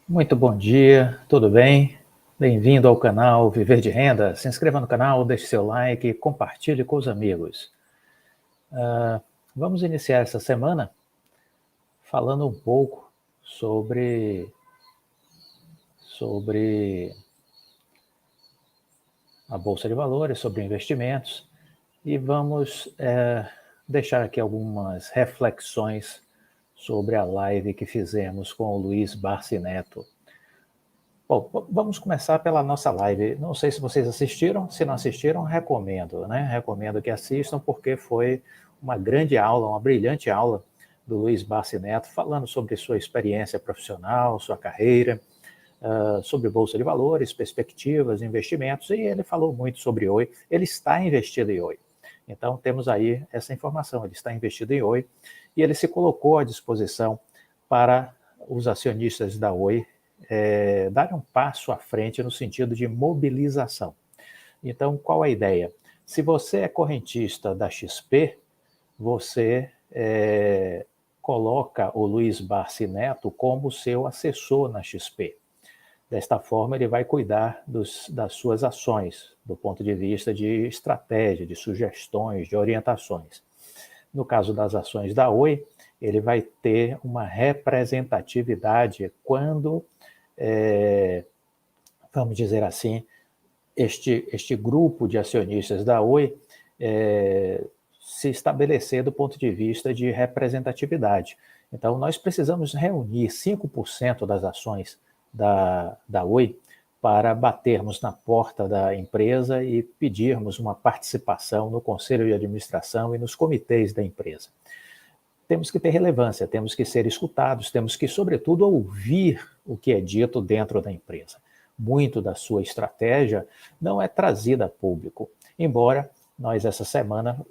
Muito bom dia, tudo bem? Bem-vindo ao canal Viver de Renda. Se inscreva no canal, deixe seu like, compartilhe com os amigos. Vamos iniciar essa semana falando um pouco sobre a Bolsa de Valores, sobre investimentos, e vamos deixar aqui algumas reflexões sobre a live que fizemos com o Luiz Barsi Neto. Bom, vamos começar pela nossa live. Não sei se vocês assistiram. Se não assistiram, recomendo, né? Recomendo que assistam, porque foi uma grande aula, uma brilhante aula do Luiz Barsi Neto, falando sobre sua experiência profissional, sua carreira, sobre Bolsa de Valores, perspectivas, investimentos, e ele falou muito sobre Oi. Ele está investido em Oi. Então, temos aí essa informação. Ele está investido em Oi e ele se colocou à disposição para os acionistas da Oi dar um passo à frente no sentido de mobilização. Então, qual a ideia? Se você é correntista da XP, você coloca o Luiz Barsi Neto como seu assessor na XP. Desta forma, ele vai cuidar das suas ações, do ponto de vista de estratégia, de sugestões, de orientações. No caso das ações da Oi, ele vai ter uma representatividade quando, vamos dizer assim, este grupo de acionistas da Oi se estabelecer do ponto de vista de representatividade. Então, nós precisamos reunir 5% das ações da Oi para batermos na porta da empresa e pedirmos uma participação no conselho de administração e nos comitês da empresa. Temos que ter relevância, temos que ser escutados, temos que, sobretudo, ouvir o que é dito dentro da empresa. Muito da sua estratégia não é trazida a público, embora nós, essa semana,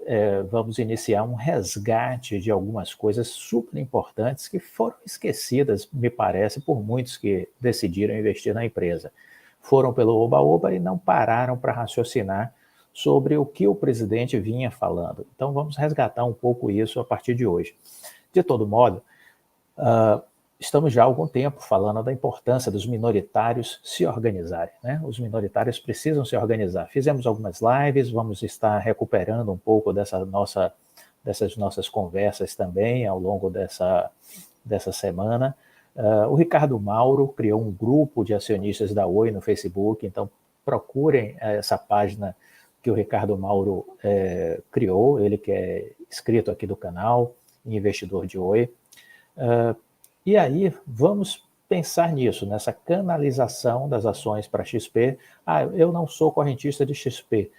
vamos iniciar um resgate de algumas coisas super importantes que foram esquecidas, me parece, por muitos que decidiram investir na empresa. Foram pelo oba-oba e não pararam para raciocinar sobre o que o presidente vinha falando. Então, vamos resgatar um pouco isso a partir de hoje. De todo modo, estamos já há algum tempo falando da importância dos minoritários se organizarem, né? Os minoritários precisam se organizar. Fizemos algumas lives, vamos estar recuperando um pouco dessas nossas conversas também ao longo dessa semana. O Ricardo Mauro criou um grupo de acionistas da Oi no Facebook, então procurem essa página que o Ricardo Mauro criou, ele que é inscrito aqui do canal, investidor de Oi. E aí, vamos pensar nisso, nessa canalização das ações para XP. Eu não sou correntista de XP.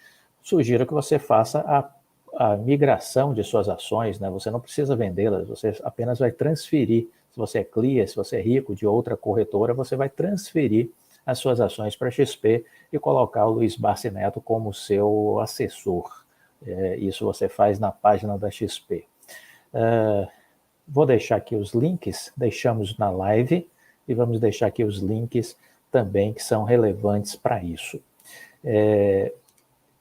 Sugiro que você faça a migração de suas ações, né? Você não precisa vendê-las, você apenas vai transferir. Se você é CLIA, se você é rico de outra corretora, você vai transferir as suas ações para XP e colocar o Luiz Barsi Neto como seu assessor. Isso você faz na página da XP. Vou deixar aqui os links, deixamos na live, e vamos deixar aqui os links também que são relevantes para isso.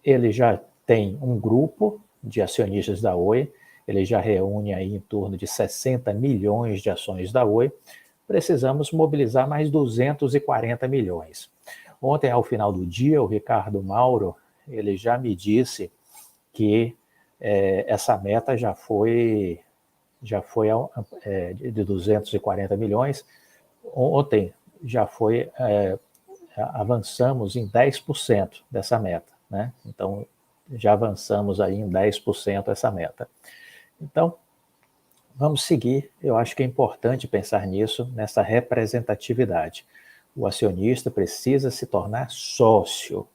Ele já tem um grupo de acionistas da Oi, ele já reúne aí em torno de 60 milhões de ações da Oi, precisamos mobilizar mais 240 milhões. Ontem, ao final do dia, o Ricardo Mauro, ele já me disse que essa meta já foi de 240 milhões. Ontem já foi, avançamos em 10% dessa meta, né? Então, já avançamos aí em 10% essa meta. Então, vamos seguir. Eu acho que é importante pensar nisso, nessa representatividade. O acionista precisa se tornar sócio.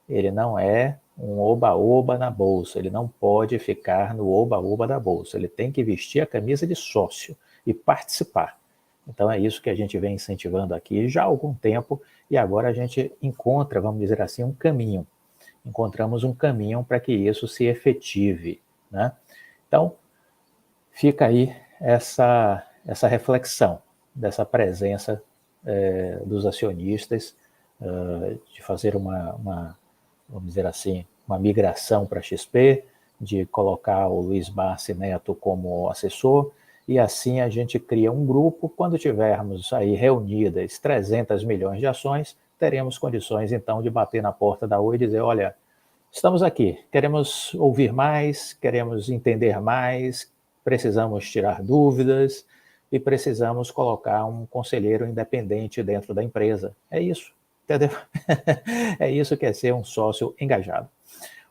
Ele não é um oba-oba na bolsa, ele não pode ficar no oba-oba da bolsa, ele tem que vestir a camisa de sócio e participar. Então é isso que a gente vem incentivando aqui já há algum tempo, e agora a gente encontra, vamos dizer assim, um caminho. Encontramos um caminho para que isso se efetive, né? Então, fica aí essa reflexão dessa presença dos acionistas, de fazer vamos dizer assim, uma migração para XP, de colocar o Luiz Barsi Neto como assessor e assim a gente cria um grupo. Quando tivermos aí reunidas 300 milhões de ações, teremos condições, então, de bater na porta da Oi e dizer, olha, estamos aqui, queremos ouvir mais, queremos entender mais, precisamos tirar dúvidas e precisamos colocar um conselheiro independente dentro da empresa. É isso, entendeu? É isso que é ser um sócio engajado.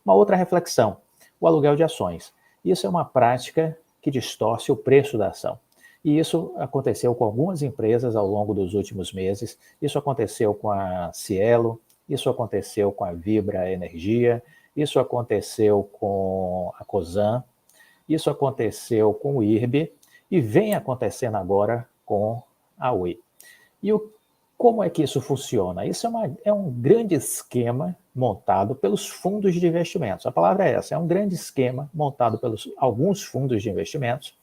Uma outra reflexão, o aluguel de ações. Isso é uma prática que distorce o preço da ação. E isso aconteceu com algumas empresas ao longo dos últimos meses. Isso aconteceu com a Cielo, isso aconteceu com a Vibra Energia, isso aconteceu com a Cosan, isso aconteceu com o IRB e vem acontecendo agora com a Oi. E como é que isso funciona? Isso é um grande esquema montado pelos fundos de investimentos. A palavra é essa, é um grande esquema montado pelos alguns fundos de investimentos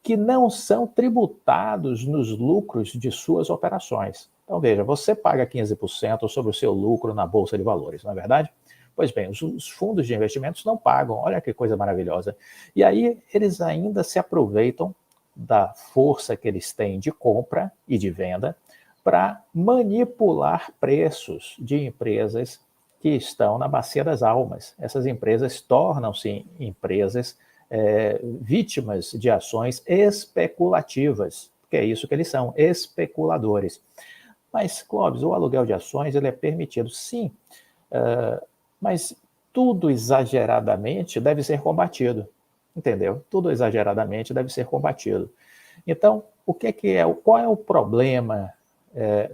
que não são tributados nos lucros de suas operações. Então, veja, você paga 15% sobre o seu lucro na Bolsa de Valores, não é verdade? Pois bem, os fundos de investimentos não pagam, olha que coisa maravilhosa. E aí eles ainda se aproveitam da força que eles têm de compra e de venda para manipular preços de empresas que estão na bacia das almas. Essas empresas tornam-se empresas vítimas de ações especulativas, que é isso que eles são, especuladores. Mas, Clóvis, o aluguel de ações ele é permitido, sim, mas tudo exageradamente deve ser combatido, entendeu? Tudo exageradamente deve ser combatido. Então, qual é o problema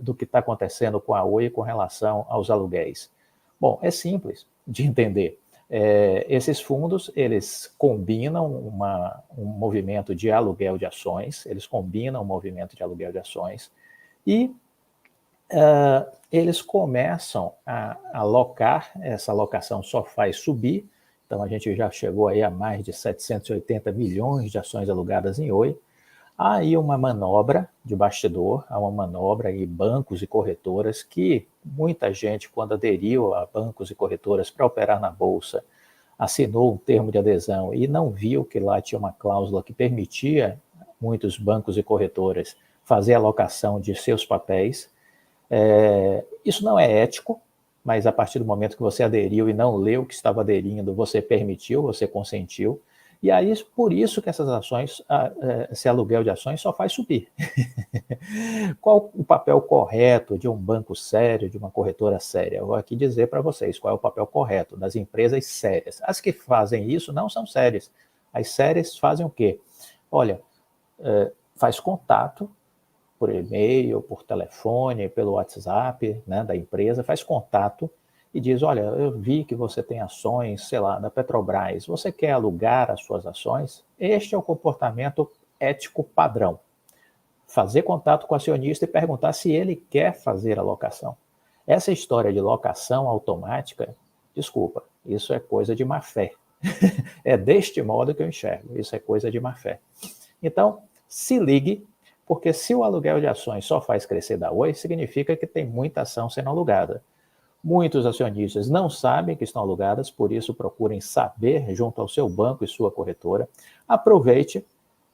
do que está acontecendo com a Oi com relação aos aluguéis? Bom, é simples de entender. Esses fundos, eles combinam um movimento de aluguel de ações, e eles começam a alocar, essa alocação só faz subir, então a gente já chegou aí a mais de 780 milhões de ações alugadas em Oi. Há aí uma manobra de bastidor, há uma manobra em bancos e corretoras que muita gente, quando aderiu a bancos e corretoras para operar na Bolsa, assinou um termo de adesão e não viu que lá tinha uma cláusula que permitia muitos bancos e corretoras fazer alocação de seus papéis. Isso não é ético, mas a partir do momento que você aderiu e não leu o que estava aderindo, você permitiu, você consentiu. E aí, por isso que essas ações, esse aluguel de ações só faz subir. Qual o papel correto de um banco sério, de uma corretora séria? Eu vou aqui dizer para vocês qual é o papel correto das empresas sérias. As que fazem isso não são sérias. As sérias fazem o quê? Olha, faz contato por e-mail, por telefone, pelo WhatsApp, né, da empresa, faz contato e diz, olha, eu vi que você tem ações, sei lá, da Petrobras, você quer alugar as suas ações? Este é o comportamento ético padrão. Fazer contato com o acionista e perguntar se ele quer fazer a locação. Essa história de locação automática, desculpa, isso é coisa de má fé. É deste modo que eu enxergo, isso é coisa de má fé. Então, se ligue, porque se o aluguel de ações só faz crescer da Oi, significa que tem muita ação sendo alugada. Muitos acionistas não sabem que estão alugadas, por isso procurem saber junto ao seu banco e sua corretora. Aproveite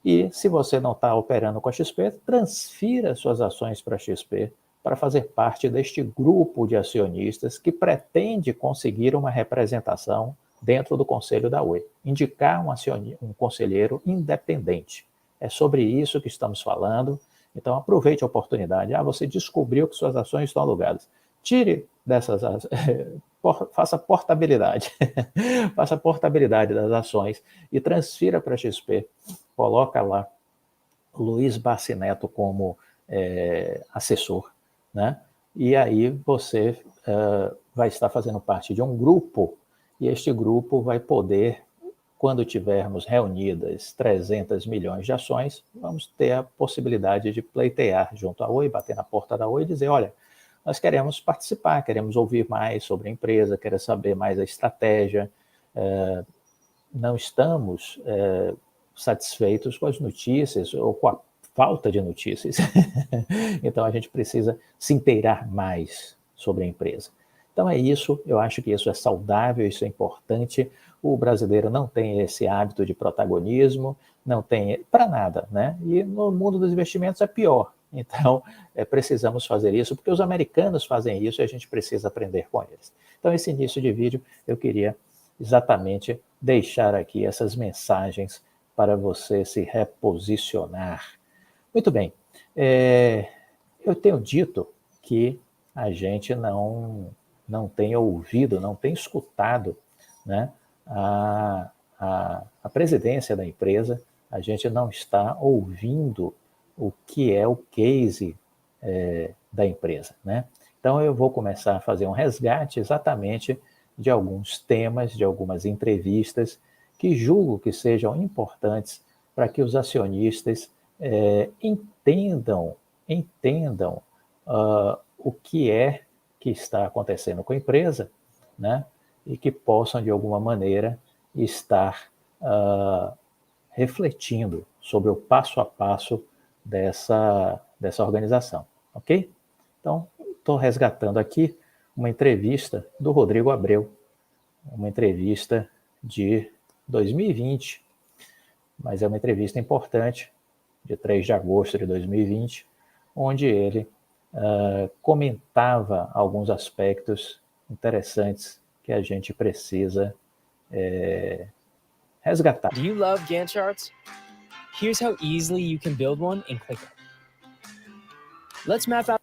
e, se você não está operando com a XP, transfira suas ações para a XP para fazer parte deste grupo de acionistas que pretende conseguir uma representação dentro do conselho da Oi. Indicar um conselheiro independente. É sobre isso que estamos falando. Então, aproveite a oportunidade. Você descobriu que suas ações estão alugadas. Tire dessas, faça portabilidade, faça portabilidade das ações e transfira para a XP, coloca lá o Luiz Bacineto como assessor, né? E aí você vai estar fazendo parte de um grupo e este grupo vai poder, quando tivermos reunidas 300 milhões de ações, vamos ter a possibilidade de pleitear junto à Oi, bater na porta da Oi e dizer, olha, nós queremos participar, queremos ouvir mais sobre a empresa, queremos saber mais a estratégia, não estamos satisfeitos com as notícias ou com a falta de notícias. Então, a gente precisa se inteirar mais sobre a empresa. Então, é isso, eu acho que isso é saudável, isso é importante. O brasileiro não tem esse hábito de protagonismo, não tem para nada, né? E no mundo dos investimentos é pior. Então, precisamos fazer isso, porque os americanos fazem isso e a gente precisa aprender com eles. Então, esse início de vídeo, eu queria exatamente deixar aqui essas mensagens para você se reposicionar. Muito bem. Eu tenho dito que a gente não tem ouvido, não tem escutado, né, a presidência da empresa, a gente não está ouvindo o que é o case da empresa, né? Então eu vou começar a fazer um resgate exatamente de alguns temas, de algumas entrevistas que julgo que sejam importantes para que os acionistas entendam o que é que está acontecendo com a empresa, né? E que possam, de alguma maneira, estar refletindo sobre o passo a passo dessa organização, ok? Então, estou resgatando aqui uma entrevista do Rodrigo Abreu, uma entrevista de 2020, mas é uma entrevista importante, de 3 de agosto de 2020, onde ele comentava alguns aspectos interessantes que a gente precisa resgatar. Do you love Gantt charts? Here's how easily you can build one in ClickUp. Let's map out.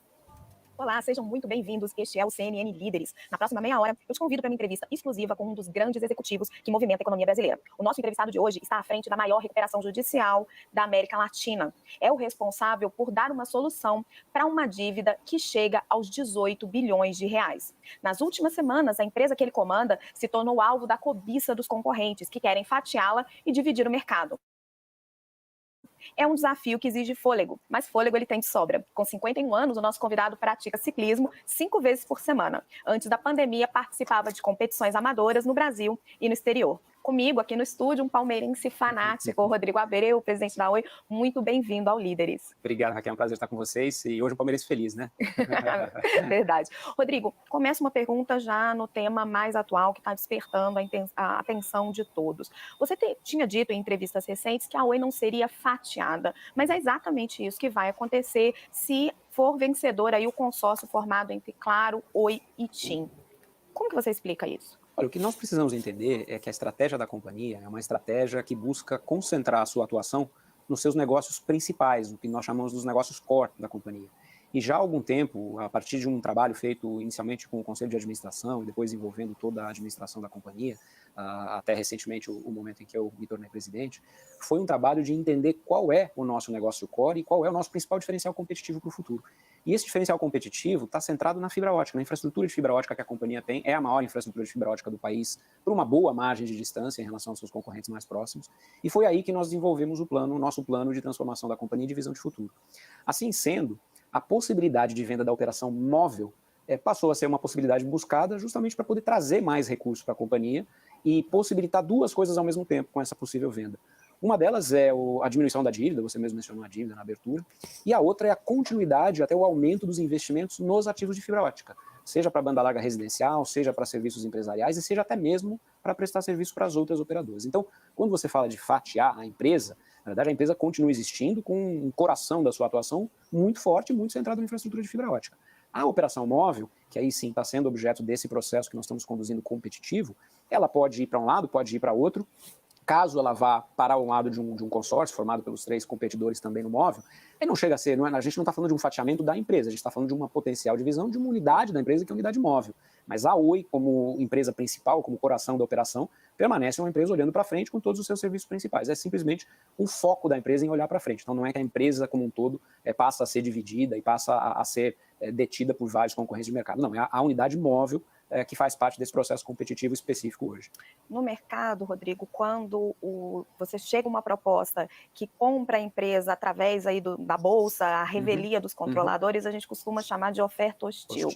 Olá, sejam muito bem-vindos. Este é o CNN Líderes. Na próxima meia hora, eu te convido para uma entrevista exclusiva com um dos grandes executivos que movimenta a economia brasileira. O nosso entrevistado de hoje está à frente da maior recuperação judicial da América Latina. É o responsável por dar uma solução para uma dívida que chega aos 18 bilhões de reais. Nas últimas semanas, a empresa que ele comanda se tornou alvo da cobiça dos concorrentes, que querem fatiá-la e dividir o mercado. É um desafio que exige fôlego, mas fôlego ele tem de sobra. Com 51 anos, o nosso convidado pratica ciclismo 5 vezes por semana. Antes da pandemia, participava de competições amadoras no Brasil e no exterior. Comigo, aqui no estúdio, um palmeirense fanático, Rodrigo Abreu, presidente da Oi. Muito bem-vindo ao Líderes. Obrigado, Raquel. É um prazer estar com vocês. E hoje um palmeirense feliz, né? Verdade. Rodrigo, começa uma pergunta já no tema mais atual que está despertando a atenção de todos. Você tinha dito em entrevistas recentes que a Oi não seria fatiada, mas é exatamente isso que vai acontecer se for vencedor aí o consórcio formado entre Claro, Oi e TIM. Como que você explica isso? Olha, o que nós precisamos entender é que a estratégia da companhia é uma estratégia que busca concentrar a sua atuação nos seus negócios principais, o que nós chamamos dos negócios core da companhia. E já há algum tempo, a partir de um trabalho feito inicialmente com o Conselho de Administração e depois envolvendo toda a administração da companhia, até recentemente o momento em que eu me tornei presidente, foi um trabalho de entender qual é o nosso negócio core e qual é o nosso principal diferencial competitivo para o futuro. E esse diferencial competitivo está centrado na fibra ótica, na infraestrutura de fibra ótica que a companhia tem, é a maior infraestrutura de fibra ótica do país, por uma boa margem de distância em relação aos seus concorrentes mais próximos, e foi aí que nós desenvolvemos o nosso plano de transformação da companhia em divisão de futuro. Assim sendo, a possibilidade de venda da operação móvel passou a ser uma possibilidade buscada justamente para poder trazer mais recursos para a companhia e possibilitar duas coisas ao mesmo tempo com essa possível venda. Uma delas é a diminuição da dívida, você mesmo mencionou a dívida na abertura, e a outra é a continuidade, até o aumento dos investimentos nos ativos de fibra ótica, seja para banda larga residencial, seja para serviços empresariais e seja até mesmo para prestar serviço para as outras operadoras. Então, quando você fala de fatiar a empresa, na verdade a empresa continua existindo com um coração da sua atuação muito forte e muito centrado na infraestrutura de fibra ótica. A operação móvel, que aí sim está sendo objeto desse processo que nós estamos conduzindo competitivo, ela pode ir para um lado, pode ir para outro. Caso ela vá para o lado de um consórcio formado pelos 3 competidores também no móvel, aí não chega a ser, a gente não está falando de um fatiamento da empresa, a gente está falando de uma potencial divisão de uma unidade da empresa que é a unidade móvel. Mas a Oi, como empresa principal, como coração da operação, permanece uma empresa olhando para frente com todos os seus serviços principais. É simplesmente um foco da empresa em olhar para frente. Então não é que a empresa como um todo passa a ser dividida e passa a ser detida por vários concorrentes de mercado. Não, é a unidade móvel que faz parte desse processo competitivo específico hoje. No mercado, Rodrigo, quando você chega uma proposta que compra a empresa através aí da bolsa, a revelia dos controladores, a gente costuma chamar de oferta hostil.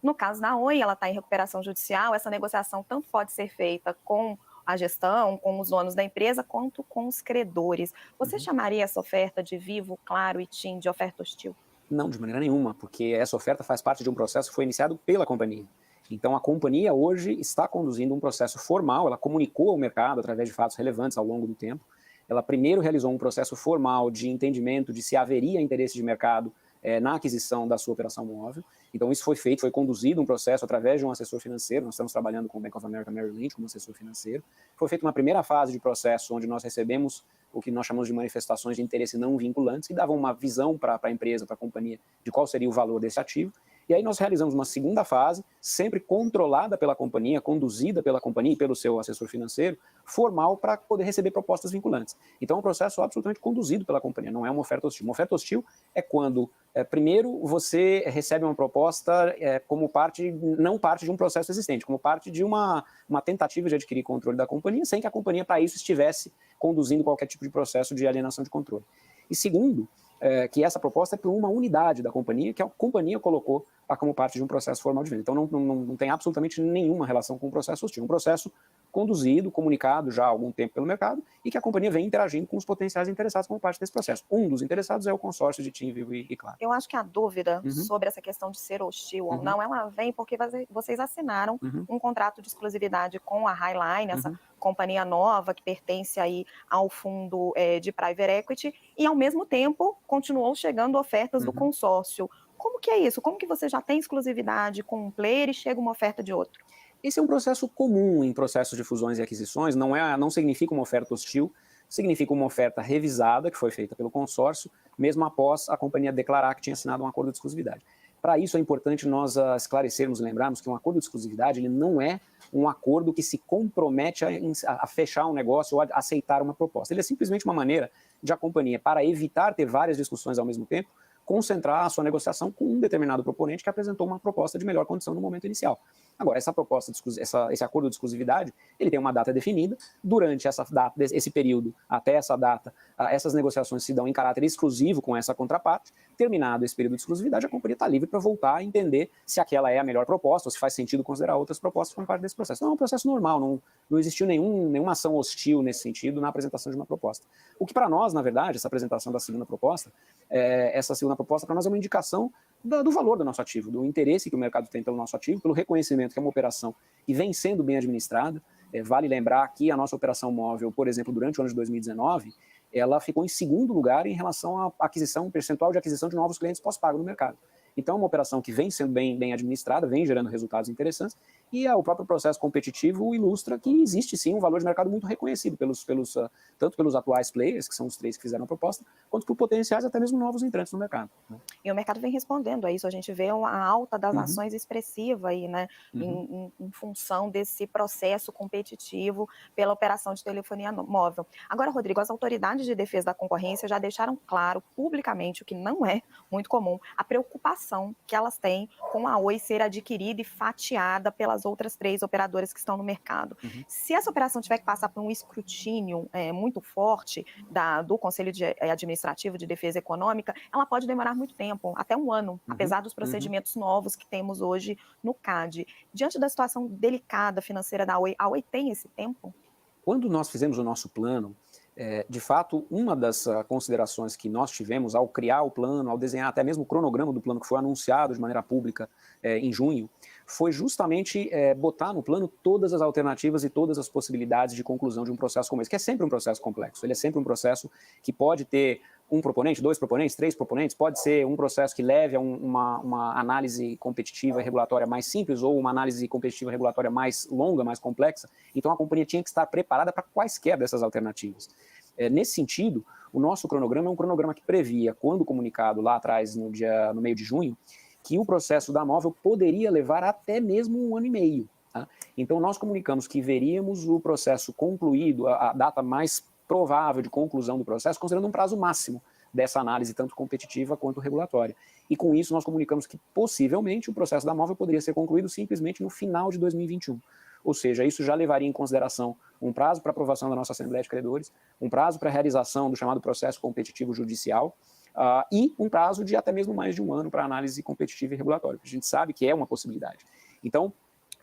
No caso da Oi, ela está em recuperação judicial, essa negociação tanto pode ser feita com a gestão, com os donos da empresa, quanto com os credores. Você chamaria essa oferta de Vivo, Claro e TIM de oferta hostil? Não, de maneira nenhuma, porque essa oferta faz parte de um processo que foi iniciado pela companhia. Então, a companhia hoje está conduzindo um processo formal, ela comunicou ao mercado através de fatos relevantes ao longo do tempo, ela primeiro realizou um processo formal de entendimento de se haveria interesse de mercado na aquisição da sua operação móvel. Então, isso foi feito, foi conduzido um processo através de um assessor financeiro. Nós estamos trabalhando com o Bank of America Merrill Lynch como assessor financeiro. Foi feita uma primeira fase de processo onde nós recebemos o que nós chamamos de manifestações de interesse não vinculantes, que davam uma visão para a empresa, para a companhia, de qual seria o valor desse ativo. E aí nós realizamos uma segunda fase, sempre controlada pela companhia, conduzida pela companhia e pelo seu assessor financeiro, formal, para poder receber propostas vinculantes. Então é um processo absolutamente conduzido pela companhia, não é uma oferta hostil. Uma oferta hostil é quando, primeiro, você recebe uma proposta como parte, não parte de um processo existente, como parte de uma tentativa de adquirir controle da companhia, sem que a companhia, para isso, estivesse conduzindo qualquer tipo de processo de alienação de controle. E segundo, que essa proposta é por uma unidade da companhia, que a companhia colocou como parte de um processo formal de venda. Então não tem absolutamente nenhuma relação com o processo hostil. Um processo conduzido, comunicado já há algum tempo pelo mercado e que a companhia vem interagindo com os potenciais interessados como parte desse processo. Um dos interessados é o consórcio de TIM, Vivo e Claro. Eu acho que a dúvida sobre essa questão de ser hostil ou não, ela vem porque vocês assinaram um contrato de exclusividade com a Highline, essa companhia nova que pertence aí ao fundo de private equity, e ao mesmo tempo continuou chegando ofertas do consórcio. Como que é isso? Como que você já tem exclusividade com um player e chega uma oferta de outro? Esse é um processo comum em processos de fusões e aquisições, não significa uma oferta hostil, significa uma oferta revisada, que foi feita pelo consórcio, mesmo após a companhia declarar que tinha assinado um acordo de exclusividade. Para isso é importante nós esclarecermos e lembrarmos que um acordo de exclusividade ele não é um acordo que se compromete a fechar um negócio ou a aceitar uma proposta. Ele é simplesmente uma maneira de a companhia, para evitar ter várias discussões ao mesmo tempo, concentrar a sua negociação com um determinado proponente que apresentou uma proposta de melhor condição no momento inicial. Agora, esse acordo de exclusividade, ele tem uma data definida. Durante esse período, até essa data, essas negociações se dão em caráter exclusivo com essa contraparte. Terminado esse período de exclusividade, a companhia está livre para voltar a entender se aquela é a melhor proposta ou se faz sentido considerar outras propostas como parte desse processo. Não é um processo normal, não existiu nenhuma ação hostil nesse sentido na apresentação de uma proposta. O que para nós, na verdade, essa apresentação da segunda proposta, para nós é uma indicação do valor do nosso ativo, do interesse que o mercado tem pelo nosso ativo, pelo reconhecimento que é uma operação que vem sendo bem administrada. Vale lembrar que a nossa operação móvel, por exemplo, durante o ano de 2019, ela ficou em segundo lugar em relação à percentual de aquisição de novos clientes pós-pago no mercado. Então, é uma operação que vem sendo bem administrada, vem gerando resultados interessantes, e o próprio processo competitivo ilustra que existe sim um valor de mercado muito reconhecido tanto pelos atuais players, que são os 3 que fizeram a proposta, quanto por potenciais até mesmo novos entrantes no mercado. E o mercado vem respondendo a isso, a gente vê a alta das ações expressiva aí, né, em função desse processo competitivo pela operação de telefonia móvel. Agora, Rodrigo, as autoridades de defesa da concorrência já deixaram claro publicamente, o que não é muito comum, a preocupação que elas têm com a Oi ser adquirida e fatiada pelas outras 3 operadoras que estão no mercado. Se essa operação tiver que passar por um escrutínio muito forte do Conselho Administrativo de Defesa Econômica, ela pode demorar muito tempo, até um ano, apesar dos procedimentos novos que temos hoje no CAD. Diante da situação delicada financeira da Oi, a Oi tem esse tempo? Quando nós fizemos o nosso plano, de fato, uma das considerações que nós tivemos ao criar o plano, ao desenhar até mesmo o cronograma do plano que foi anunciado de maneira pública em junho, foi justamente botar no plano todas as alternativas e todas as possibilidades de conclusão de um processo como esse, que é sempre um processo complexo. Ele é sempre um processo que pode ter um proponente, 2 proponentes, 3 proponentes, pode ser um processo que leve a uma análise competitiva e regulatória mais simples ou uma análise competitiva e regulatória mais longa, mais complexa. Então, a companhia tinha que estar preparada para quaisquer dessas alternativas. Nesse sentido, o nosso cronograma é um cronograma que previa, quando comunicado lá atrás, no meio de junho, que o processo da móvel poderia levar até mesmo 1 ano e meio. Tá? Então, nós comunicamos que veríamos o processo concluído, a data mais provável de conclusão do processo, considerando um prazo máximo dessa análise, tanto competitiva quanto regulatória. E com isso, nós comunicamos que, possivelmente, o processo da móvel poderia ser concluído simplesmente no final de 2021. Ou seja, isso já levaria em consideração um prazo para aprovação da nossa Assembleia de Credores, um prazo para a realização do chamado processo competitivo judicial e um prazo de até mesmo mais de 1 ano para análise competitiva e regulatória. A gente sabe que é uma possibilidade. Então,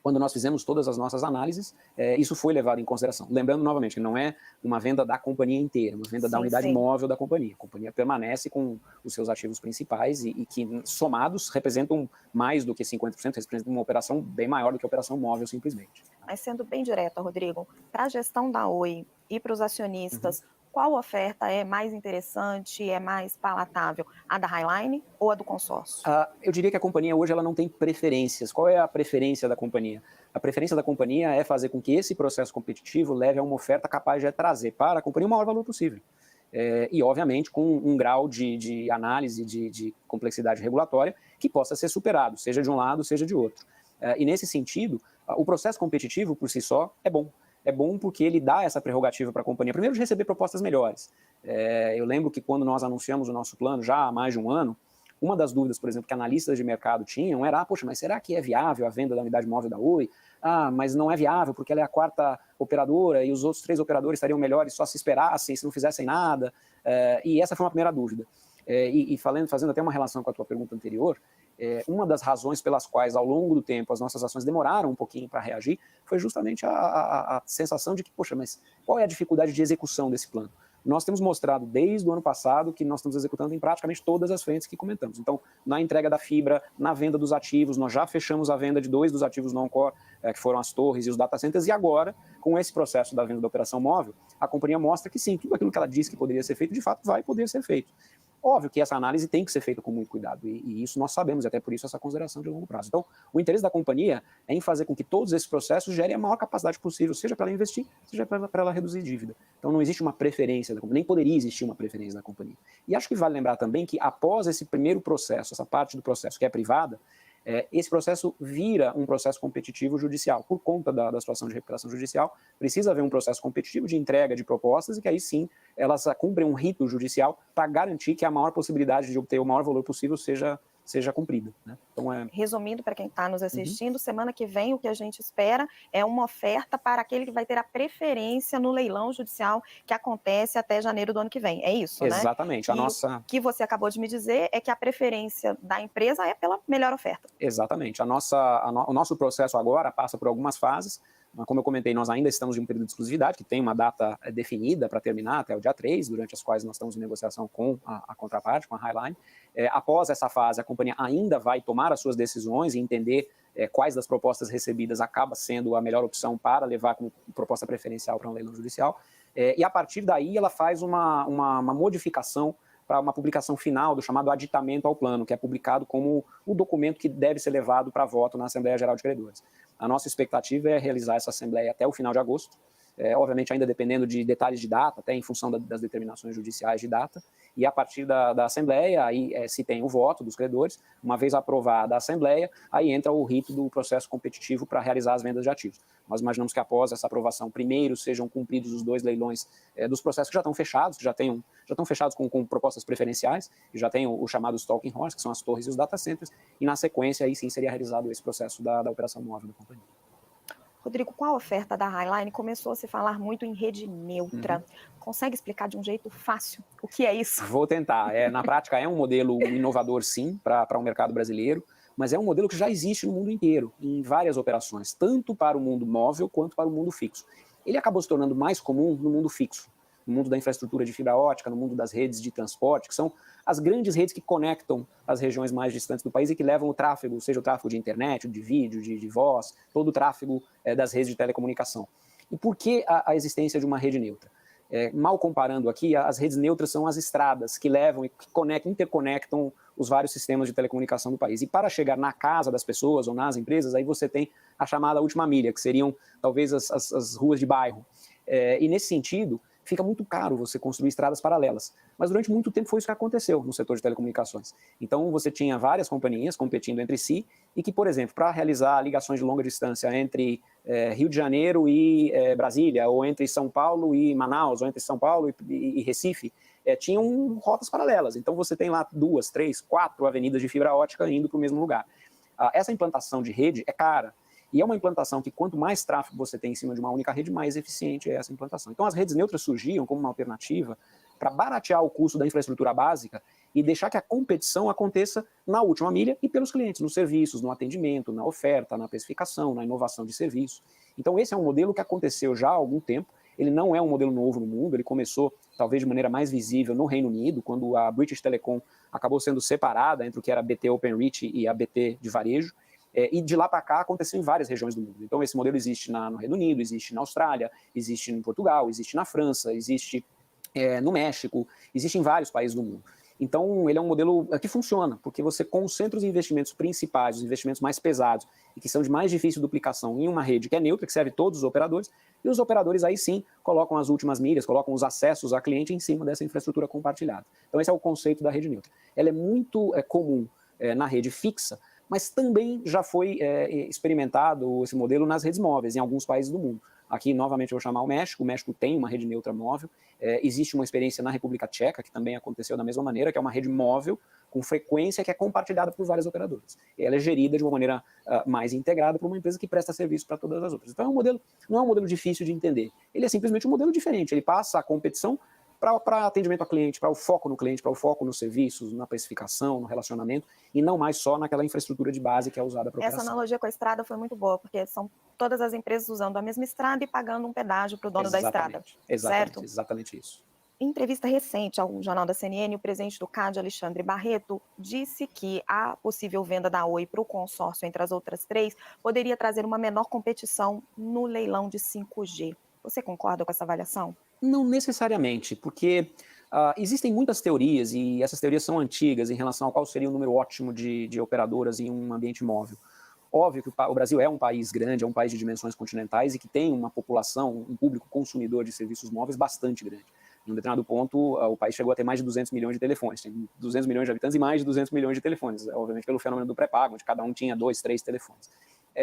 quando nós fizemos todas as nossas análises, isso foi levado em consideração. Lembrando novamente que não é uma venda da companhia inteira, uma venda da unidade móvel da companhia. A companhia permanece com os seus ativos principais e que, somados, representam mais do que 50%, representam uma operação bem maior do que a operação móvel, simplesmente. Mas sendo bem direta, Rodrigo, para a gestão da Oi e para os acionistas, qual oferta é mais interessante, é mais palatável? A da Highline ou a do consórcio? Eu diria que a companhia hoje ela não tem preferências. Qual é a preferência da companhia? A preferência da companhia é fazer com que esse processo competitivo leve a uma oferta capaz de trazer para a companhia o maior valor possível. E, obviamente, com um grau de análise de complexidade regulatória que possa ser superado, seja de um lado, seja de outro. E, nesse sentido, o processo competitivo, por si só, é bom. É bom porque ele dá essa prerrogativa para a companhia, primeiro, de receber propostas melhores. Eu lembro que quando nós anunciamos o nosso plano, já há mais de um ano, uma das dúvidas, por exemplo, que analistas de mercado tinham era, poxa, mas será que é viável a venda da unidade móvel da Oi? Mas não é viável porque ela é a quarta operadora e os outros 3 operadores estariam melhores só se esperassem, se não fizessem nada. E essa foi uma primeira dúvida. Fazendo até uma relação com a tua pergunta anterior, uma das razões pelas quais, ao longo do tempo, as nossas ações demoraram um pouquinho para reagir foi justamente a sensação de que, poxa, mas qual é a dificuldade de execução desse plano? Nós temos mostrado desde o ano passado que nós estamos executando em praticamente todas as frentes que comentamos. Então, na entrega da fibra, na venda dos ativos, nós já fechamos a venda de 2 dos ativos non-core, que foram as torres e os data centers, e agora, com esse processo da venda da operação móvel, a companhia mostra que sim, tudo aquilo que ela disse que poderia ser feito, de fato, vai poder ser feito. Óbvio que essa análise tem que ser feita com muito cuidado, e isso nós sabemos, e até por isso essa consideração de longo prazo. Então, o interesse da companhia é em fazer com que todos esses processos gerem a maior capacidade possível, seja para ela investir, seja para ela reduzir dívida. Então, não existe uma preferência da companhia, nem poderia existir uma preferência da companhia. E acho que vale lembrar também que, após esse primeiro processo, essa parte do processo que é privada, esse processo vira um processo competitivo judicial. Por conta da situação de recuperação judicial, precisa haver um processo competitivo de entrega de propostas e que aí sim elas cumprem um rito judicial para garantir que a maior possibilidade de obter o maior valor possível seja cumprida. Né? Então, resumindo, para quem está nos assistindo, semana que vem o que a gente espera é uma oferta para aquele que vai ter a preferência no leilão judicial que acontece até janeiro do ano que vem. É isso, né? Exatamente. O que você acabou de me dizer é que a preferência da empresa é pela melhor oferta. Exatamente. O nosso processo agora passa por algumas fases. Como eu comentei, nós ainda estamos em um período de exclusividade, que tem uma data definida para terminar até o dia 3, durante as quais nós estamos em negociação com a contraparte, com a Highline. Após essa fase, a companhia ainda vai tomar as suas decisões e entender quais das propostas recebidas acaba sendo a melhor opção para levar como proposta preferencial para um leilão judicial. E a partir daí ela faz uma modificação para uma publicação final do chamado aditamento ao plano, que é publicado como o documento que deve ser levado para voto na Assembleia Geral de Credores. A nossa expectativa é realizar essa Assembleia até o final de agosto, obviamente ainda dependendo de detalhes de data, até em função das determinações judiciais de data, e a partir da Assembleia, aí se tem o voto dos credores, uma vez aprovada a Assembleia, aí entra o rito do processo competitivo para realizar as vendas de ativos. Nós imaginamos que após essa aprovação, primeiro sejam cumpridos os 2 leilões dos processos que já estão fechados, que já estão fechados com propostas preferenciais, e já tem o chamado Stalking Horse, que são as torres e os data centers, e na sequência aí sim seria realizado esse processo da operação móvel da companhia. Rodrigo, com a oferta da Highline, começou a se falar muito em rede neutra. Consegue explicar de um jeito fácil o que é isso? Vou tentar. Na prática, é um modelo inovador, sim, para o mercado brasileiro, mas é um modelo que já existe no mundo inteiro, em várias operações, tanto para o mundo móvel quanto para o mundo fixo. Ele acabou se tornando mais comum no mundo fixo, no mundo da infraestrutura de fibra ótica, no mundo das redes de transporte, que são as grandes redes que conectam as regiões mais distantes do país e que levam o tráfego, seja o tráfego de internet, de vídeo, de voz, todo o tráfego das redes de telecomunicação. E por que a existência de uma rede neutra? Mal comparando aqui, as redes neutras são as estradas que levam e que interconectam os vários sistemas de telecomunicação do país. E para chegar na casa das pessoas ou nas empresas, aí você tem a chamada última milha, que seriam talvez as ruas de bairro. E nesse sentido, fica muito caro você construir estradas paralelas. Mas durante muito tempo foi isso que aconteceu no setor de telecomunicações. Então você tinha várias companhias competindo entre si e que, por exemplo, para realizar ligações de longa distância entre Rio de Janeiro e Brasília, ou entre São Paulo e Manaus, ou entre São Paulo e Recife, tinham rotas paralelas. Então você tem lá 2, 3, 4 avenidas de fibra ótica indo para o mesmo lugar. Essa implantação de rede é cara. E é uma implantação que quanto mais tráfego você tem em cima de uma única rede, mais eficiente é essa implantação. Então as redes neutras surgiam como uma alternativa para baratear o custo da infraestrutura básica e deixar que a competição aconteça na última milha e pelos clientes, nos serviços, no atendimento, na oferta, na precificação, na inovação de serviço. Então esse é um modelo que aconteceu já há algum tempo. Ele não é um modelo novo no mundo, ele começou talvez de maneira mais visível no Reino Unido, quando a British Telecom acabou sendo separada entre o que era a BT Openreach e a BT de varejo. E de lá para cá aconteceu em várias regiões do mundo. Então esse modelo existe no Reino Unido, existe na Austrália, existe em Portugal, existe na França, existe no México, existe em vários países do mundo. Então, ele é um modelo que funciona, porque você concentra os investimentos principais, os investimentos mais pesados, e que são de mais difícil duplicação, em uma rede que é neutra, que serve todos os operadores, e os operadores aí sim colocam as últimas milhas, colocam os acessos a cliente em cima dessa infraestrutura compartilhada. Então, esse é o conceito da rede neutra. Ela é muito comum na rede fixa, mas também já foi experimentado esse modelo nas redes móveis, em alguns países do mundo. Aqui, novamente, eu vou chamar o México tem uma rede neutra móvel. Existe uma experiência na República Tcheca, que também aconteceu da mesma maneira, que é uma rede móvel com frequência que é compartilhada por várias operadoras. E ela é gerida de uma maneira mais integrada por uma empresa que presta serviço para todas as outras. Então, não é um modelo difícil de entender. Ele é simplesmente um modelo diferente. Ele passa a competição para atendimento ao cliente, para o foco no cliente, para o foco nos serviços, na precificação, no relacionamento, e não mais só naquela infraestrutura de base que é usada para operação. Essa analogia com a estrada foi muito boa, porque são todas as empresas usando a mesma estrada e pagando um pedágio para o dono da estrada. Certo? Exatamente isso. Em entrevista recente ao Jornal da CNN, o presidente do CAD, Alexandre Barreto, disse que a possível venda da Oi para o consórcio entre as outras 3 poderia trazer uma menor competição no leilão de 5G. Você concorda com essa avaliação? Não necessariamente, porque existem muitas teorias, e essas teorias são antigas, em relação ao qual seria o número ótimo de operadoras em um ambiente móvel. Óbvio que o Brasil é um país grande, é um país de dimensões continentais e que tem uma população, um público consumidor de serviços móveis bastante grande. Em um determinado ponto, o país chegou a ter mais de 200 milhões de telefones, tem 200 milhões de habitantes e mais de 200 milhões de telefones, obviamente pelo fenômeno do pré-pago, onde cada um tinha 2, 3 telefones.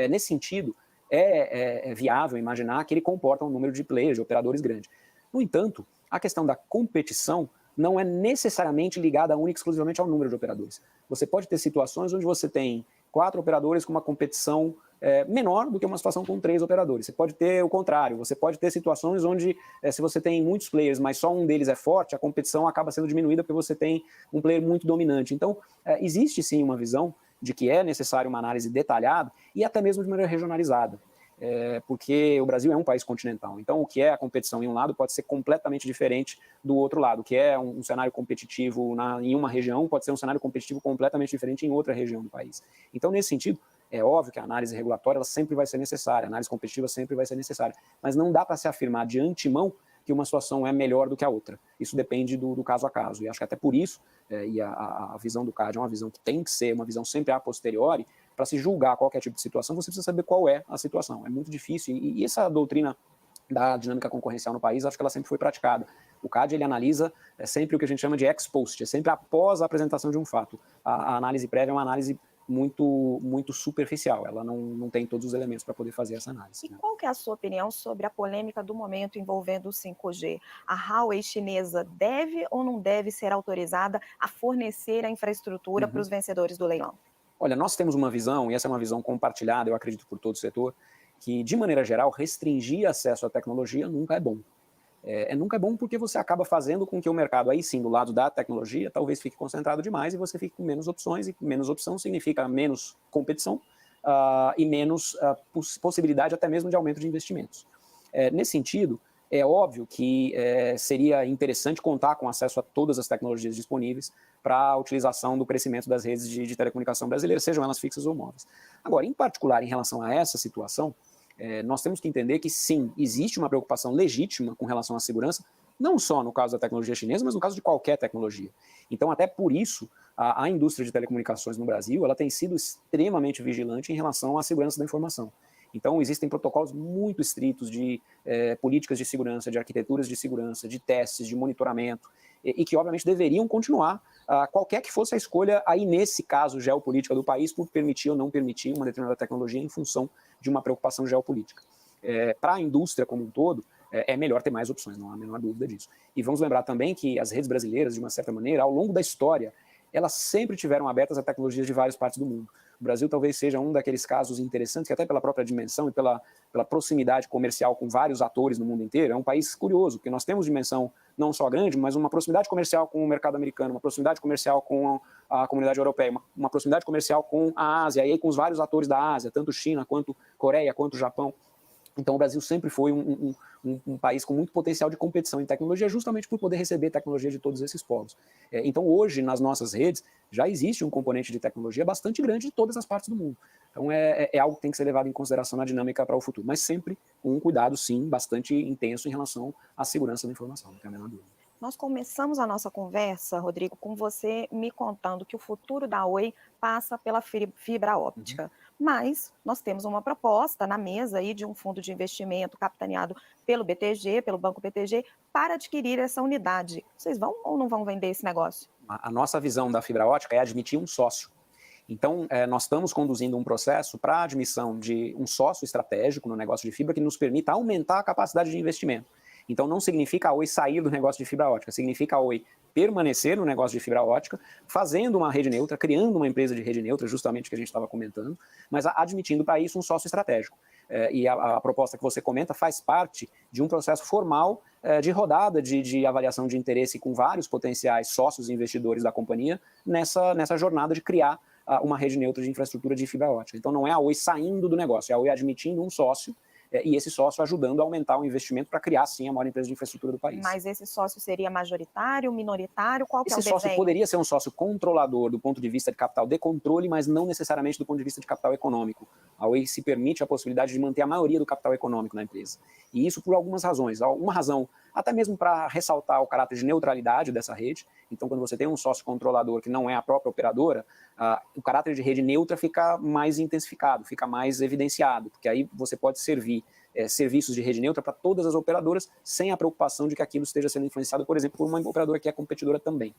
Nesse sentido, é viável imaginar que ele comporta um número de players, de operadores grande. No entanto, a questão da competição não é necessariamente ligada única e exclusivamente ao número de operadores. Você pode ter situações onde você tem 4 operadores com uma competição menor do que uma situação com 3 operadores. Você pode ter o contrário, você pode ter situações onde, se você tem muitos players, mas só um deles é forte, a competição acaba sendo diminuída porque você tem um player muito dominante. Então, existe sim uma visão de que é necessário uma análise detalhada e até mesmo de maneira regionalizada. Porque o Brasil é um país continental. Então, o que é a competição em um lado pode ser completamente diferente do outro lado. O que é um cenário competitivo em uma região pode ser um cenário competitivo completamente diferente em outra região do país. Então, nesse sentido, é óbvio que a análise regulatória ela sempre vai ser necessária, a análise competitiva sempre vai ser necessária, mas não dá para se afirmar de antemão que uma situação é melhor do que a outra. Isso depende do caso a caso. E acho que até por isso, e a visão do CAD é uma visão que tem que ser uma visão sempre a posteriori. Para se julgar qualquer tipo de situação, você precisa saber qual é a situação. É muito difícil, e essa doutrina da dinâmica concorrencial no país, acho que ela sempre foi praticada. O CAD ele analisa sempre o que a gente chama de ex post, é sempre após a apresentação de um fato. A análise prévia é uma análise muito superficial, ela não tem todos os elementos para poder fazer essa análise. E qual que é a sua opinião sobre a polêmica do momento envolvendo o 5G? A Huawei chinesa deve ou não deve ser autorizada a fornecer a infraestrutura para os vencedores do leilão? Olha, nós temos uma visão, e essa é uma visão compartilhada, eu acredito, por todo o setor, que, de maneira geral, restringir acesso à tecnologia nunca é bom. Nunca é bom porque você acaba fazendo com que o mercado, aí sim, do lado da tecnologia, talvez fique concentrado demais e você fique com menos opções, e menos opção significa menos competição e menos possibilidade até mesmo de aumento de investimentos. Nesse sentido, é óbvio que seria interessante contar com acesso a todas as tecnologias disponíveis para a utilização do crescimento das redes de telecomunicação brasileiras, sejam elas fixas ou móveis. Agora, em particular, em relação a essa situação, nós temos que entender que, sim, existe uma preocupação legítima com relação à segurança, não só no caso da tecnologia chinesa, mas no caso de qualquer tecnologia. Então, até por isso, a indústria de telecomunicações no Brasil ela tem sido extremamente vigilante em relação à segurança da informação. Então, existem protocolos muito estritos de políticas de segurança, de arquiteturas de segurança, de testes, de monitoramento, e que, obviamente, deveriam continuar, qualquer que fosse a escolha, aí nesse caso, geopolítica do país, por permitir ou não permitir uma determinada tecnologia em função de uma preocupação geopolítica. Para a indústria como um todo, é melhor ter mais opções, não há a menor dúvida disso. E vamos lembrar também que as redes brasileiras, de uma certa maneira, ao longo da história, elas sempre tiveram abertas a tecnologias de várias partes do mundo. O Brasil talvez seja um daqueles casos interessantes, que até pela própria dimensão e pela proximidade comercial com vários atores no mundo inteiro, é um país curioso, porque nós temos dimensão não só grande, mas uma proximidade comercial com o mercado americano, uma proximidade comercial com a comunidade europeia, uma proximidade comercial com a Ásia, e aí com os vários atores da Ásia, tanto China, quanto Coreia, quanto Japão. Então o Brasil sempre foi um país com muito potencial de competição em tecnologia, justamente por poder receber tecnologia de todos esses polos. Então hoje, nas nossas redes, já existe um componente de tecnologia bastante grande de todas as partes do mundo. Então é algo que tem que ser levado em consideração na dinâmica para o futuro, mas sempre com um cuidado, sim, bastante intenso em relação à segurança da informação, não tem a menor dúvida. Nós começamos a nossa conversa, Rodrigo, com você me contando que o futuro da Oi passa pela fibra óptica. Mas nós temos uma proposta na mesa aí de um fundo de investimento capitaneado pelo BTG, pelo Banco BTG, para adquirir essa unidade. Vocês vão ou não vão vender esse negócio? A nossa visão da fibra ótica é admitir um sócio. Então, nós estamos conduzindo um processo para a admissão de um sócio estratégico no negócio de fibra que nos permita aumentar a capacidade de investimento. Então, não significa a Oi sair do negócio de fibra ótica, significa a Oi permanecer no negócio de fibra ótica, fazendo uma rede neutra, criando uma empresa de rede neutra, justamente o que a gente estava comentando, mas admitindo para isso um sócio estratégico. E a proposta que você comenta faz parte de um processo formal de rodada de avaliação de interesse com vários potenciais sócios e investidores da companhia nessa jornada de criar uma rede neutra de infraestrutura de fibra ótica. Então, não é a Oi saindo do negócio, é a Oi admitindo um sócio e esse sócio ajudando a aumentar o investimento para criar, sim, a maior empresa de infraestrutura do país. Mas esse sócio seria majoritário, minoritário? Qual que é o desenho? Esse sócio poderia ser um sócio controlador do ponto de vista de capital de controle, mas não necessariamente do ponto de vista de capital econômico. A Oi se permite a possibilidade de manter a maioria do capital econômico na empresa. E isso por algumas razões. Uma razão, até mesmo para ressaltar o caráter de neutralidade dessa rede. Então, quando você tem um sócio controlador que não é a própria operadora, o caráter de rede neutra fica mais intensificado, fica mais evidenciado, porque aí você pode servir serviços de rede neutra para todas as operadoras, sem a preocupação de que aquilo esteja sendo influenciado, por exemplo, por uma operadora que é competidora também.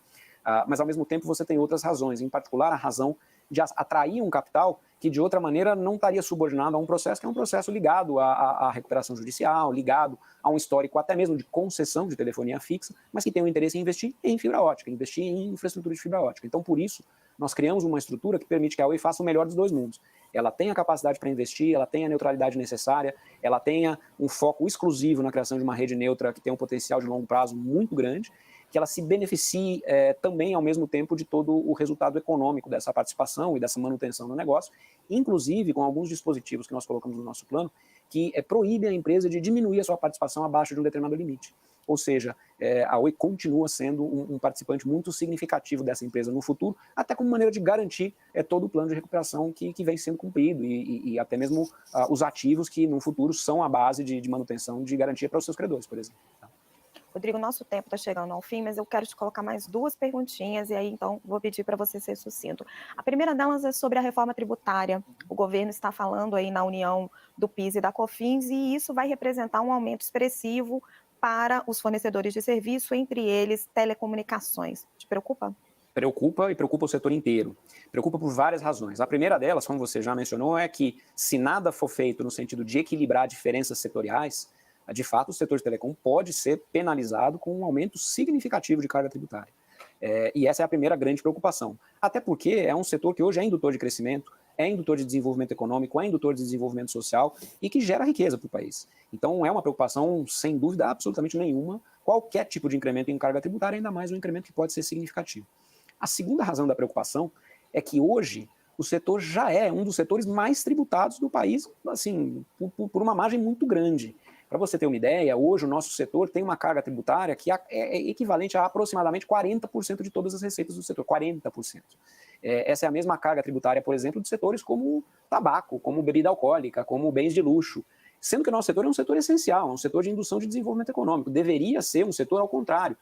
Mas, ao mesmo tempo, você tem outras razões, em particular a razão de atrair um capital que, de outra maneira, não estaria subordinado a um processo que é um processo ligado à recuperação judicial, ligado a um histórico até mesmo de concessão de telefonia fixa, mas que tem o interesse em investir em fibra ótica, investir em infraestrutura de fibra ótica. Então, por isso, nós criamos uma estrutura que permite que a Oi faça o melhor dos dois mundos. Ela tenha a capacidade para investir, ela tenha a neutralidade necessária, ela tenha um foco exclusivo na criação de uma rede neutra que tem um potencial de longo prazo muito grande, que ela se beneficie também, ao mesmo tempo, de todo o resultado econômico dessa participação e dessa manutenção do negócio, inclusive com alguns dispositivos que nós colocamos no nosso plano, que proíbem a empresa de diminuir a sua participação abaixo de um determinado limite. Ou seja, a Oi continua sendo um participante muito significativo dessa empresa no futuro, até como maneira de garantir todo o plano de recuperação que vem sendo cumprido e até mesmo os ativos que no futuro são a base de manutenção de garantia para os seus credores, por exemplo. Rodrigo, nosso tempo está chegando ao fim, mas eu quero te colocar mais duas perguntinhas e aí então vou pedir para você ser sucinto. A primeira delas é sobre a reforma tributária. O governo está falando aí na união do PIS e da COFINS e isso vai representar um aumento expressivo para os fornecedores de serviço, entre eles telecomunicações. Te preocupa? Preocupa e preocupa o setor inteiro. Preocupa por várias razões. A primeira delas, como você já mencionou, é que se nada for feito no sentido de equilibrar diferenças setoriais, de fato o setor de telecom pode ser penalizado com um aumento significativo de carga tributária. E essa é a primeira grande preocupação. Até porque é um setor que hoje é indutor de crescimento, é indutor de desenvolvimento econômico, é indutor de desenvolvimento social e que gera riqueza para o país. Então é uma preocupação, sem dúvida absolutamente nenhuma, qualquer tipo de incremento em carga tributária, ainda mais um incremento que pode ser significativo. A segunda razão da preocupação é que hoje o setor já é um dos setores mais tributados do país, assim, por uma margem muito grande. Para você ter uma ideia, hoje o nosso setor tem uma carga tributária que é equivalente a aproximadamente 40% de todas as receitas do setor, 40%. Essa é a mesma carga tributária, por exemplo, de setores como tabaco, como bebida alcoólica, como bens de luxo, sendo que o nosso setor é um setor essencial, é um setor de indução de desenvolvimento econômico, deveria ser um setor ao contrário,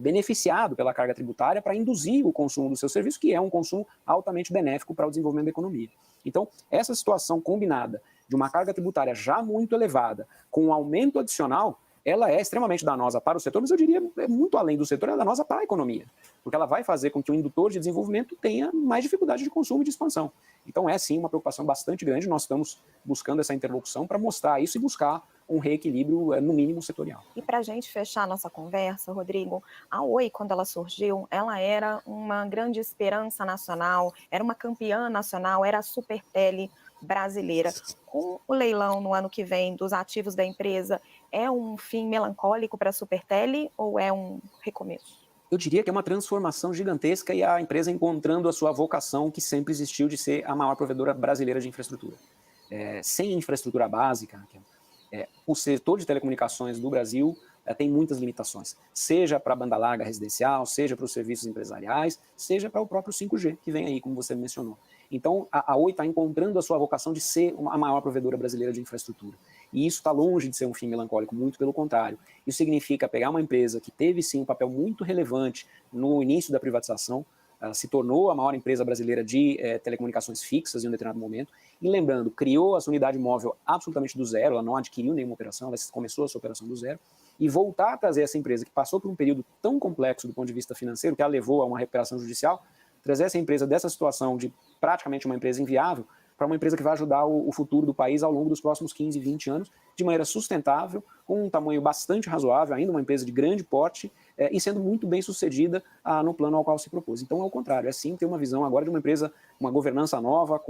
beneficiado pela carga tributária para induzir o consumo do seu serviço, que é um consumo altamente benéfico para o desenvolvimento da economia. Então, essa situação combinada de uma carga tributária já muito elevada, com um aumento adicional, ela é extremamente danosa para o setor, mas eu diria muito além do setor, ela é danosa para a economia, porque ela vai fazer com que o indutor de desenvolvimento tenha mais dificuldade de consumo e de expansão. Então é sim uma preocupação bastante grande, nós estamos buscando essa interlocução para mostrar isso e buscar um reequilíbrio, no mínimo, setorial. E para a gente fechar a nossa conversa, Rodrigo, a Oi, quando ela surgiu, ela era uma grande esperança nacional, era uma campeã nacional, era a Supertele brasileira. Com o leilão no ano que vem dos ativos da empresa, é um fim melancólico para a Supertele ou é um recomeço? Eu diria que é uma transformação gigantesca e a empresa encontrando a sua vocação que sempre existiu de ser a maior provedora brasileira de infraestrutura. Sem infraestrutura básica, o setor de telecomunicações do Brasil tem muitas limitações, seja para a banda larga residencial, seja para os serviços empresariais, seja para o próprio 5G, que vem aí, como você mencionou. Então, a Oi está encontrando a sua vocação de ser a maior provedora brasileira de infraestrutura. E isso está longe de ser um fim melancólico, muito pelo contrário. Isso significa pegar uma empresa que teve, sim, um papel muito relevante no início da privatização, se tornou a maior empresa brasileira de telecomunicações fixas em um determinado momento, e lembrando, criou a sua unidade móvel absolutamente do zero, ela não adquiriu nenhuma operação, ela começou a sua operação do zero, e voltar a trazer essa empresa que passou por um período tão complexo do ponto de vista financeiro, que a levou a uma recuperação judicial, trazer essa empresa dessa situação de praticamente uma empresa inviável para uma empresa que vai ajudar o futuro do país ao longo dos próximos 15, 20 anos, de maneira sustentável, com um tamanho bastante razoável, ainda uma empresa de grande porte, e sendo muito bem sucedida no plano ao qual se propôs. Então, ao contrário, é sim ter uma visão agora de uma empresa, uma governança nova,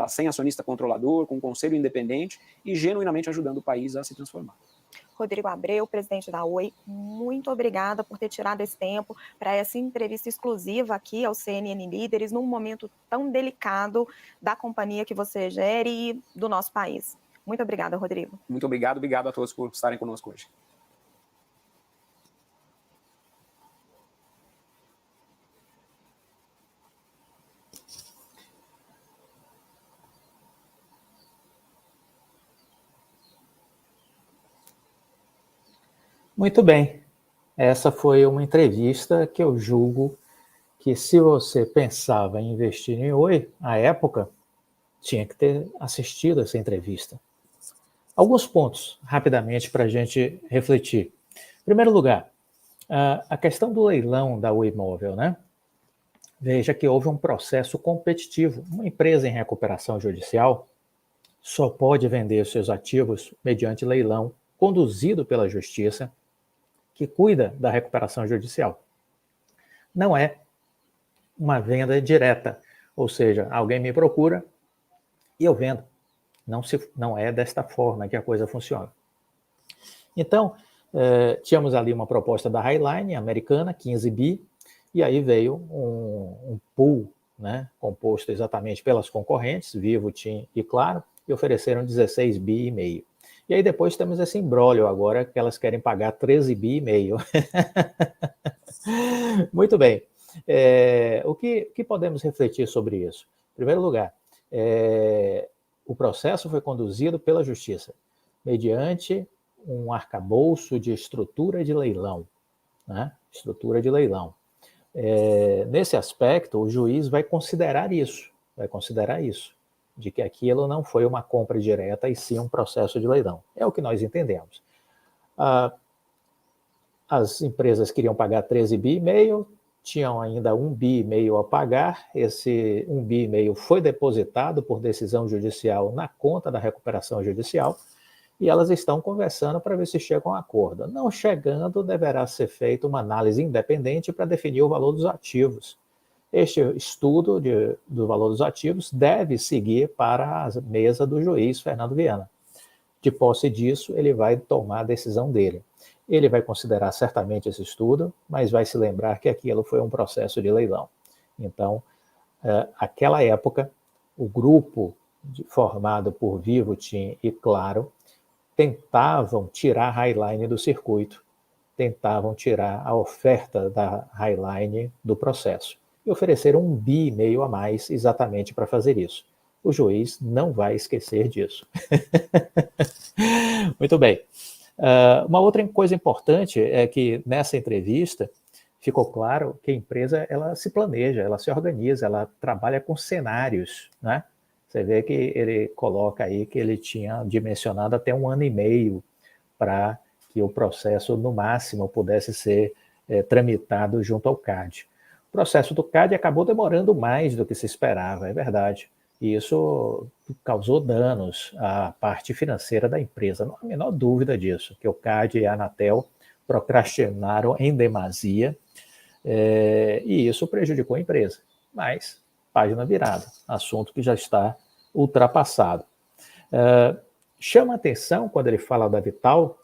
sem acionista controlador, com um conselho independente e genuinamente ajudando o país a se transformar. Rodrigo Abreu, presidente da Oi, muito obrigada por ter tirado esse tempo para essa entrevista exclusiva aqui ao CNN Líderes, num momento tão delicado da companhia que você gere e do nosso país. Muito obrigada, Rodrigo. Muito obrigado a todos por estarem conosco hoje. Muito bem. Essa foi uma entrevista que eu julgo que, se você pensava em investir em Oi, à época, tinha que ter assistido essa entrevista. Alguns pontos, rapidamente, para a gente refletir. Em primeiro lugar, a questão do leilão da Oi Móvel, né? Veja que houve um processo competitivo. Uma empresa em recuperação judicial só pode vender seus ativos mediante leilão conduzido pela Justiça, que cuida da recuperação judicial. Não é uma venda direta, ou seja, alguém me procura e eu vendo. Não é desta forma que a coisa funciona. Então, tínhamos ali uma proposta da Highline americana, 15 bi, e aí veio um pool, né, composto exatamente pelas concorrentes, Vivo, TIM e Claro, e ofereceram 16 bi e meio. E aí depois temos esse imbróglio agora, que elas querem pagar 13 bi e meio. Muito bem. O que podemos refletir sobre isso? Em primeiro lugar, o processo foi conduzido pela Justiça, mediante um arcabouço de estrutura de leilão. Né? Estrutura de leilão. Nesse aspecto, o juiz vai considerar isso, de que aquilo não foi uma compra direta e sim um processo de leilão. É o que nós entendemos. As empresas queriam pagar 13 bi e meio, tinham ainda 1 bi e meio a pagar, esse 1 bi e meio foi depositado por decisão judicial na conta da recuperação judicial, e elas estão conversando para ver se chegam a um acordo. Não chegando, deverá ser feita uma análise independente para definir o valor dos ativos. Este estudo do valor dos ativos deve seguir para a mesa do juiz Fernando Viana. De posse disso, ele vai tomar a decisão dele. Ele vai considerar certamente esse estudo, mas vai se lembrar que aquilo foi um processo de leilão. Então, naquela época, o grupo formado por Vivo, TIM e Claro tentavam tirar a Highline do circuito, tentavam tirar a oferta da Highline do processo e ofereceram 1 bi e meio a mais exatamente para fazer isso. O juiz não vai esquecer disso. Muito bem. Uma outra coisa importante é que nessa entrevista ficou claro que a empresa ela se planeja, ela se organiza, ela trabalha com cenários, né? Você vê que ele coloca aí que ele tinha dimensionado até 1 ano e meio para que o processo, no máximo, pudesse ser tramitado junto ao CAD. O processo do CAD acabou demorando mais do que se esperava, é verdade. E isso causou danos à parte financeira da empresa, não há a menor dúvida disso, que o CAD e a Anatel procrastinaram em demasia, e isso prejudicou a empresa. Mas, página virada, assunto que já está ultrapassado. Chama atenção, quando ele fala da Vital,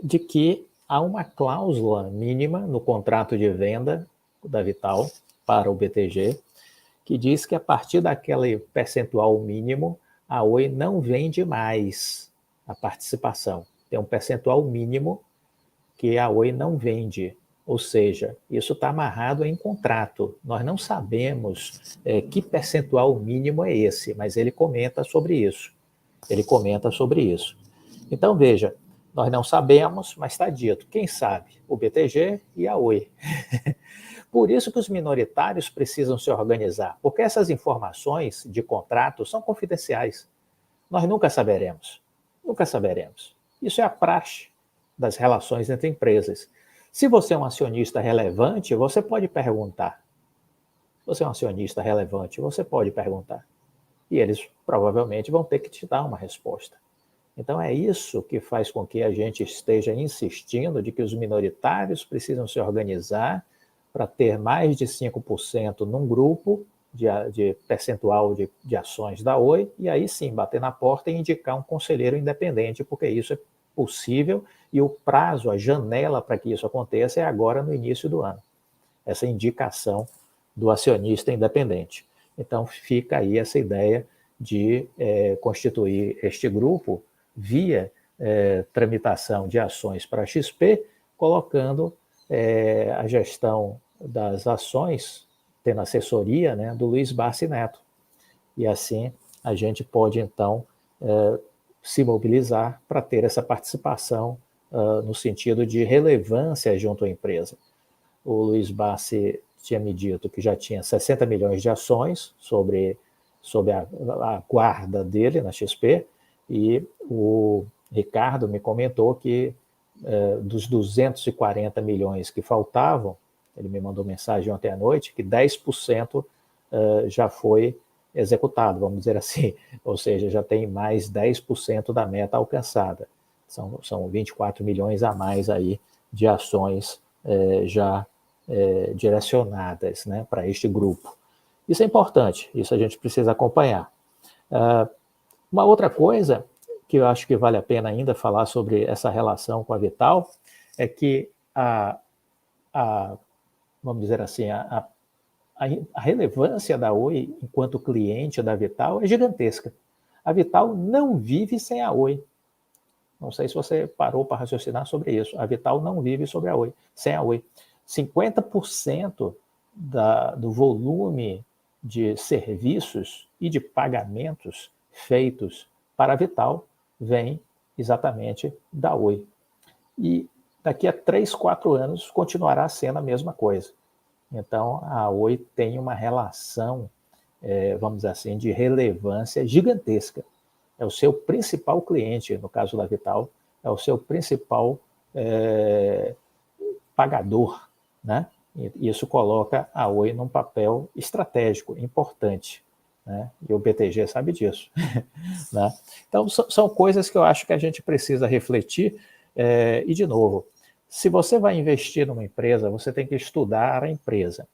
de que há uma cláusula mínima no contrato de venda da Vital para o BTG, que diz que a partir daquele percentual mínimo, a Oi não vende mais a participação. Tem um percentual mínimo que a Oi não vende. Ou seja, isso está amarrado em contrato. Nós não sabemos que percentual mínimo é esse, mas ele comenta sobre isso. Ele comenta sobre isso. Então, veja, nós não sabemos, mas está dito. Quem sabe? O BTG e a Oi. Por isso que os minoritários precisam se organizar, porque essas informações de contrato são confidenciais. Nós nunca saberemos. Nunca saberemos. Isso é a praxe das relações entre empresas. Se você é um acionista relevante, você pode perguntar. Se você é um acionista relevante, você pode perguntar. E eles provavelmente vão ter que te dar uma resposta. Então é isso que faz com que a gente esteja insistindo de que os minoritários precisam se organizar para ter mais de 5% num grupo de percentual de ações da Oi, e aí sim bater na porta e indicar um conselheiro independente, porque isso é possível e o prazo, a janela para que isso aconteça é agora no início do ano. Essa indicação do acionista independente. Então fica aí essa ideia de constituir este grupo via tramitação de ações para a XP, colocando a gestão das ações, tendo assessoria, né, do Luiz Barsi Neto. E assim a gente pode, então, se mobilizar para ter essa participação no sentido de relevância junto à empresa. O Luiz Barsi tinha me dito que já tinha 60 milhões de ações sobre a guarda dele na XP, e o Ricardo me comentou que dos 240 milhões que faltavam, ele me mandou mensagem ontem à noite, que 10% já foi executado, vamos dizer assim, ou seja, já tem mais 10% da meta alcançada. São 24 milhões a mais aí de ações já direcionadas, né, para este grupo. Isso é importante, isso a gente precisa acompanhar. Uma outra coisa que eu acho que vale a pena ainda falar sobre essa relação com a Vital é que vamos dizer assim, a relevância da Oi enquanto cliente da Vital é gigantesca. A Vital não vive sem a Oi. Não sei se você parou para raciocinar sobre isso. A Vital não vive sem a Oi. 50% do volume de serviços e de pagamentos feitos para a Vital vem exatamente da Oi. E daqui a 3, 4 anos continuará sendo a mesma coisa. Então, a Oi tem uma relação, vamos dizer assim, de relevância gigantesca. É o seu principal cliente, no caso da Vital, é o seu principal pagador, né? E isso coloca a Oi num papel estratégico, importante, né? E o BTG sabe disso. Né? Então, são coisas que eu acho que a gente precisa refletir. E, de novo, se você vai investir numa empresa, você tem que estudar a empresa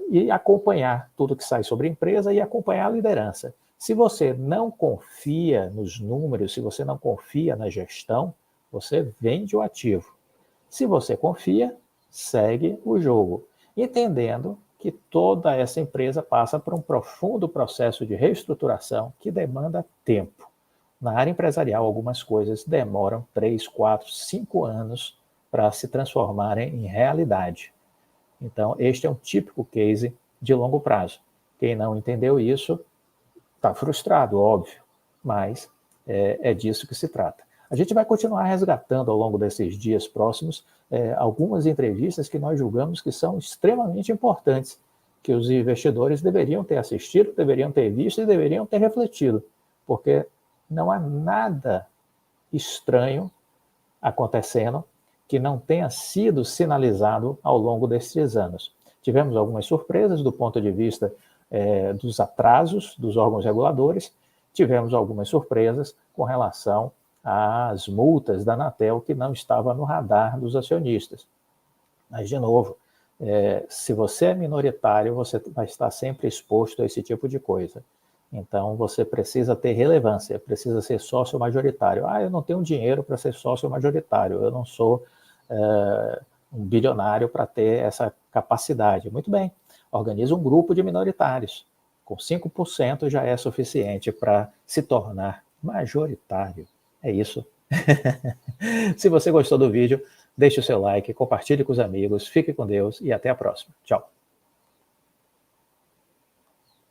e acompanhar tudo que sai sobre a empresa e acompanhar a liderança. Se você não confia nos números, se você não confia na gestão, você vende o ativo. Se você confia, segue o jogo, entendendo que toda essa empresa passa por um profundo processo de reestruturação que demanda tempo. Na área empresarial, algumas coisas demoram 3, 4, 5 anos para se transformarem em realidade. Então, este é um típico case de longo prazo. Quem não entendeu isso está frustrado, óbvio, mas é disso que se trata. A gente vai continuar resgatando ao longo desses dias próximos algumas entrevistas que nós julgamos que são extremamente importantes, que os investidores deveriam ter assistido, deveriam ter visto e deveriam ter refletido, porque não há nada estranho acontecendo que não tenha sido sinalizado ao longo desses anos. Tivemos algumas surpresas do ponto de vista dos atrasos dos órgãos reguladores, tivemos algumas surpresas com relação às multas da Anatel que não estava no radar dos acionistas. Mas, de novo, se você é minoritário, você vai estar sempre exposto a esse tipo de coisa. Então, você precisa ter relevância, precisa ser sócio majoritário. Eu não tenho dinheiro para ser sócio majoritário, eu não sou um bilionário para ter essa capacidade. Muito bem, organiza um grupo de minoritários. Com 5% já é suficiente para se tornar majoritário. É isso. Se você gostou do vídeo, deixe o seu like, compartilhe com os amigos, fique com Deus e até a próxima. Tchau.